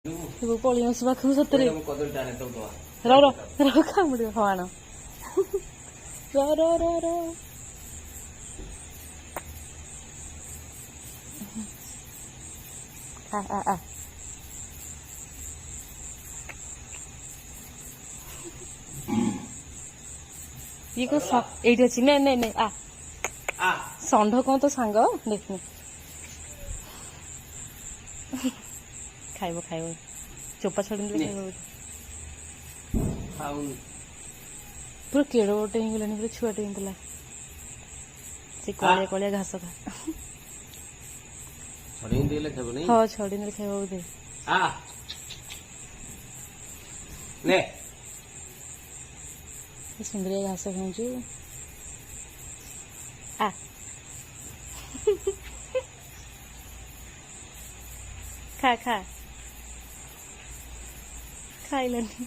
वो पळी आस पाखु सतरे रो रो रो कामुड़ी हवाण रो रो रो रो आ ये को एठी अछि नै नै नै आ षंढ कौन तो सांग देखनी खाइबो खाइबो चोपा छड़ी खाइबो पूरा केड़ गोटे हिंगलानी पूरा छुआटे हिंगला से कलिया कलिया घास खा छड़ी देले खाइबो नै हां छड़ी ने खाइबो दे आ ले सिंदरिया घास खाऊछु आ खा खा खाइलनी